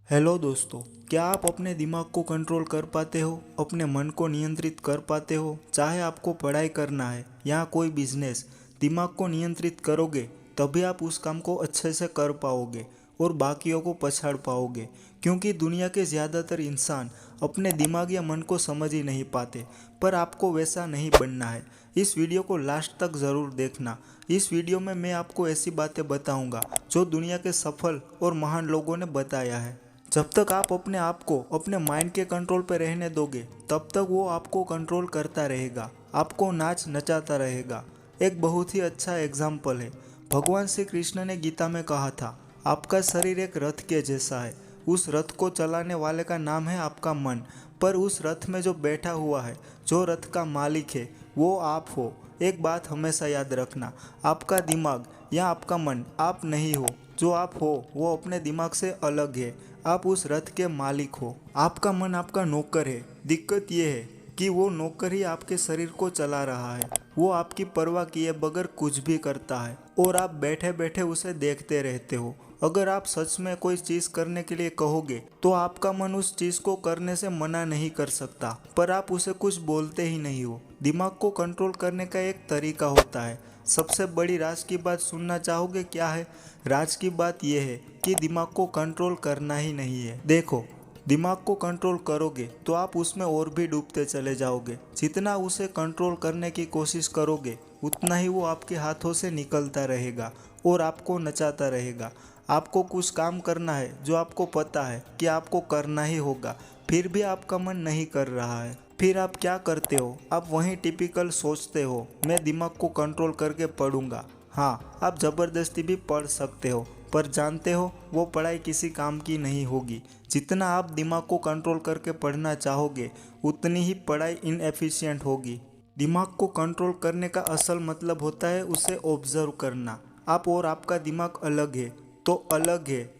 Hello दोस्तों, क्या आप अपने दिमाग को कंट्रोल कर पाते हो? अपने मन को नियंत्रित कर पाते हो? चाहे आपको पढ़ाई करना है या कोई बिजनेस, दिमाग को नियंत्रित करोगे तभी आप उस काम को अच्छे से कर पाओगे और बाकियों को पछाड़ पाओगे। क्योंकि दुनिया के ज़्यादातर इंसान अपने दिमाग या मन को समझ ही नहीं पाते। पर आपको वैसा नहीं बनना है। इस वीडियो को लास्ट तक ज़रूर देखना। इस वीडियो में मैं आपको ऐसी बातें बताऊंगा जो दुनिया के सफल और महान लोगों ने बताया है। जब तक आप अपने आप को अपने माइंड के कंट्रोल पे रहने दोगे तब तक वो आपको कंट्रोल करता रहेगा, आपको नाच नचाता रहेगा। एक बहुत ही अच्छा एग्जाम्पल है, भगवान श्री कृष्ण ने गीता में कहा था, आपका शरीर एक रथ के जैसा है। उस रथ को चलाने वाले का नाम है आपका मन, पर उस रथ में जो बैठा हुआ है, जो रथ का मालिक है, वो आप हो। एक बात हमेशा याद रखना, आपका दिमाग या आपका मन आप नहीं हो। जो आप हो वो अपने दिमाग से अलग है। आप उस रथ के मालिक हो। आपका मन आपका नौकर है। दिक्कत ये है कि वो नौकर ही आपके शरीर को चला रहा है। वो आपकी परवाह किए बगैर कुछ भी करता है और आप बैठे बैठे उसे देखते रहते हो। अगर आप सच में कोई चीज़ करने के लिए कहोगे तो आपका मन उस चीज़ को करने से मना नहीं कर सकता, पर आप उसे कुछ बोलते ही नहीं हो। दिमाग को कंट्रोल करने का एक तरीका होता है। सबसे बड़ी राज की बात सुनना चाहोगे? क्या है राज की बात? यह है कि दिमाग को कंट्रोल करना ही नहीं है। देखो, दिमाग को कंट्रोल करोगे तो आप उसमें और भी डूबते चले जाओगे। जितना उसे कंट्रोल करने की कोशिश करोगे उतना ही वो आपके हाथों से निकलता रहेगा और आपको नचाता रहेगा। आपको कुछ काम करना है जो आपको पता है कि आपको करना ही होगा, फिर भी आपका मन नहीं कर रहा है। फिर आप क्या करते हो? आप वहीं टिपिकल सोचते हो, मैं दिमाग को कंट्रोल करके पढ़ूंगा। हाँ, आप ज़बरदस्ती भी पढ़ सकते हो, पर जानते हो वो पढ़ाई किसी काम की नहीं होगी। जितना आप दिमाग को कंट्रोल करके पढ़ना चाहोगे उतनी ही पढ़ाई इनएफिशिएंट होगी। दिमाग को कंट्रोल करने का असल मतलब होता है उसे ऑब्जर्व करना। आप और आपका दिमाग अलग है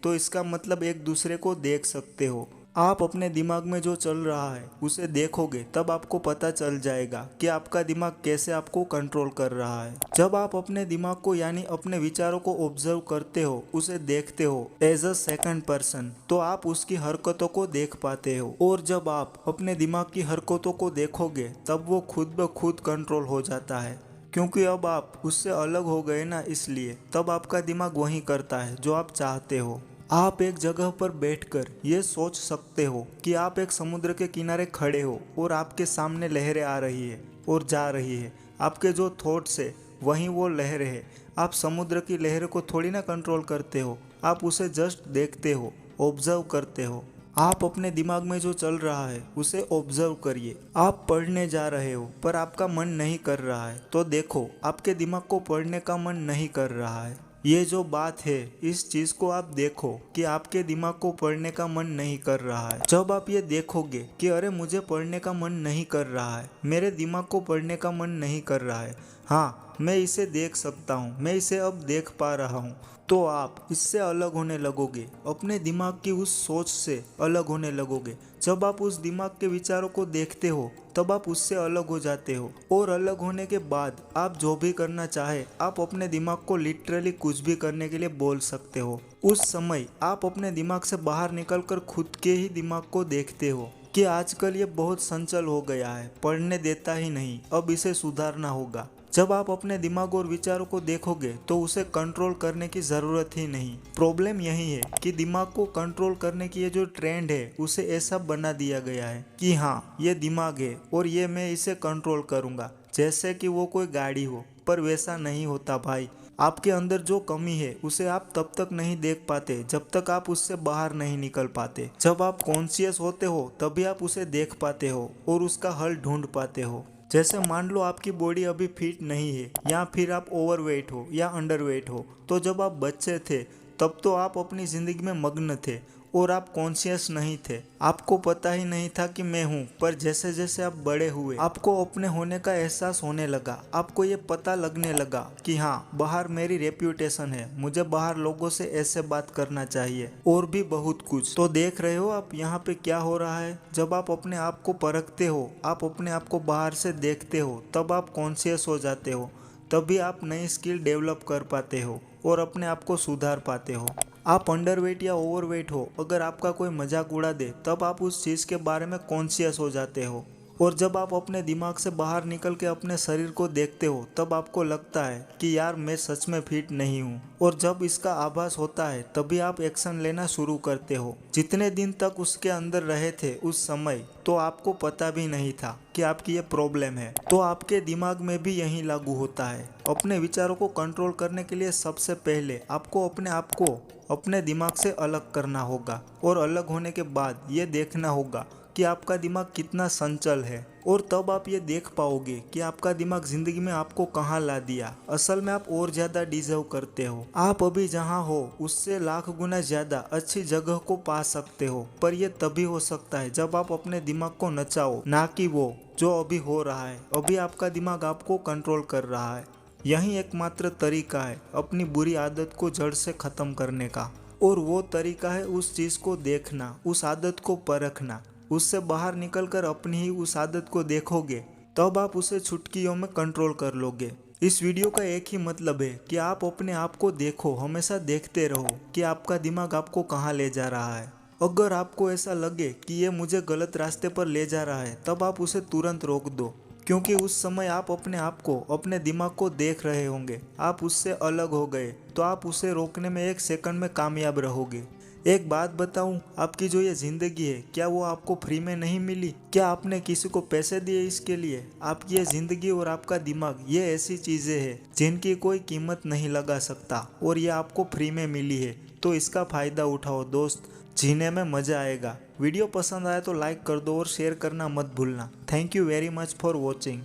तो इसका मतलब एक दूसरे को देख सकते हो। आप अपने दिमाग में जो चल रहा है उसे देखोगे तब आपको पता चल जाएगा कि आपका दिमाग कैसे आपको कंट्रोल कर रहा है। जब आप अपने दिमाग को यानी अपने विचारों को ऑब्जर्व करते हो, उसे देखते हो एज अ सेकंड पर्सन, तो आप उसकी हरकतों को देख पाते हो। और जब आप अपने दिमाग की हरकतों को देखोगे तब वो खुद ब खुद कंट्रोल हो जाता है। क्योंकि अब आप उससे अलग हो गए ना, इसलिए तब आपका दिमाग वही करता है जो आप चाहते हो। आप एक जगह पर बैठकर ये सोच सकते हो कि आप एक समुद्र के किनारे खड़े हो और आपके सामने लहरें आ रही है और जा रही है। आपके जो थॉट्स है वहीं वो लहरें है। आप समुद्र की लहरों को थोड़ी ना कंट्रोल करते हो, आप उसे जस्ट देखते हो, ऑब्जर्व करते हो। आप अपने दिमाग में जो चल रहा है उसे ऑब्जर्व करिए। आप पढ़ने जा रहे हो पर आपका मन नहीं कर रहा है, तो देखो आपके दिमाग को पढ़ने का मन नहीं कर रहा है। ये जो बात है, इस चीज को आप देखो कि आपके दिमाग को पढ़ने का मन नहीं कर रहा है। जब आप ये देखोगे कि अरे मुझे पढ़ने का मन नहीं कर रहा है, मेरे दिमाग को पढ़ने का मन नहीं कर रहा है, हाँ मैं इसे देख सकता हूँ, मैं इसे अब देख पा रहा हूँ, तो आप इससे अलग होने लगोगे। अपने दिमाग की उस सोच से अलग होने लगोगे। जब आप उस दिमाग के विचारों को देखते हो तब आप उससे अलग हो जाते हो। और अलग होने के बाद आप जो भी करना चाहे, आप अपने दिमाग को लिटरली कुछ भी करने के लिए बोल सकते हो। उस समय आप अपने दिमाग से बाहर निकलकर खुद के ही दिमाग को देखते हो कि आजकल ये बहुत चंचल हो गया है, पढ़ने देता ही नहीं, अब इसे सुधारना होगा। जब आप अपने दिमाग और विचारों को देखोगे तो उसे कंट्रोल करने की ज़रूरत ही नहीं। प्रॉब्लम यही है कि दिमाग को कंट्रोल करने की ये जो ट्रेंड है उसे ऐसा बना दिया गया है कि हाँ ये दिमाग है और ये मैं इसे कंट्रोल करूँगा, जैसे कि वो कोई गाड़ी हो। पर वैसा नहीं होता भाई। आपके अंदर जो कमी है उसे आप तब तक नहीं देख पाते जब तक आप उससे बाहर नहीं निकल पाते। जब आप कॉन्शियस होते हो तभी आप उसे देख पाते हो और उसका हल ढूंढ पाते हो। जैसे मान लो आपकी बॉडी अभी फिट नहीं है या फिर आप ओवरवेट हो या अंडरवेट हो, तो जब आप बच्चे थे तब तो आप अपनी ज़िंदगी में मग्न थे और आप कॉन्शियस नहीं थे, आपको पता ही नहीं था कि मैं हूँ। पर जैसे जैसे आप बड़े हुए आपको अपने होने का एहसास होने लगा। आपको ये पता लगने लगा कि हाँ बाहर मेरी रेप्यूटेशन है, मुझे बाहर लोगों से ऐसे बात करना चाहिए और भी बहुत कुछ। तो देख रहे हो आप यहाँ पे क्या हो रहा है। जब आप अपने आप को परखते हो, आप अपने आप को बाहर से देखते हो, तब आप कॉन्शियस हो जाते हो। तभी आप नई स्किल डेवलप कर पाते हो और अपने आप को सुधार पाते हो। आप अंडरवेट या ओवरवेट हो, अगर आपका कोई मजाक उड़ा दे तब आप उस चीज़ के बारे में कॉन्शियस हो जाते हो। और जब आप अपने दिमाग से बाहर निकल के अपने शरीर को देखते हो तब आपको लगता है कि यार मैं सच में फिट नहीं हूँ। और जब इसका आभास होता है तभी आप एक्शन लेना शुरू करते हो। जितने दिन तक उसके अंदर रहे थे उस समय तो आपको पता भी नहीं था कि आपकी ये प्रॉब्लम है। तो आपके दिमाग में भी यही लागू होता है। अपने विचारों को कंट्रोल करने के लिए सबसे पहले आपको अपने आप को अपने दिमाग से अलग करना होगा। और अलग होने के बाद ये देखना होगा कि आपका दिमाग कितना चंचल है। और तब आप ये देख पाओगे कि आपका दिमाग जिंदगी में आपको कहाँ ला दिया। असल में आप और ज्यादा डिजर्व करते हो। आप अभी जहाँ हो उससे लाख गुना ज्यादा अच्छी जगह को पा सकते हो। पर यह तभी हो सकता है जब आप अपने दिमाग को नचाओ, ना कि वो जो अभी हो रहा है। अभी आपका दिमाग आपको कंट्रोल कर रहा है। यही एकमात्र तरीका है अपनी बुरी आदत को जड़ से खत्म करने का। और वो तरीका है उस चीज को देखना, उस आदत को परखना। उससे बाहर निकलकर अपनी ही उस आदत को देखोगे तब आप उसे चुटकियों में कंट्रोल कर लोगे। इस वीडियो का एक ही मतलब है कि आप अपने आप को देखो, हमेशा देखते रहो कि आपका दिमाग आपको कहाँ ले जा रहा है। अगर आपको ऐसा लगे कि ये मुझे गलत रास्ते पर ले जा रहा है तब आप उसे तुरंत रोक दो। क्योंकि उस समय आप अपने आप को, अपने दिमाग को देख रहे होंगे, आप उससे अलग हो गए तो आप उसे रोकने में 1 सेकंड में कामयाब रहोगे। एक बात बताऊं, आपकी जो ये जिंदगी है क्या वो आपको फ्री में नहीं मिली? क्या आपने किसी को पैसे दिए इसके लिए? आपकी ये जिंदगी और आपका दिमाग ये ऐसी चीजें हैं जिनकी कोई कीमत नहीं लगा सकता और ये आपको फ्री में मिली है। तो इसका फायदा उठाओ दोस्त, जीने में मजा आएगा। वीडियो पसंद आया तो लाइक कर दो और शेयर करना मत भूलना। Thank you very much for watching.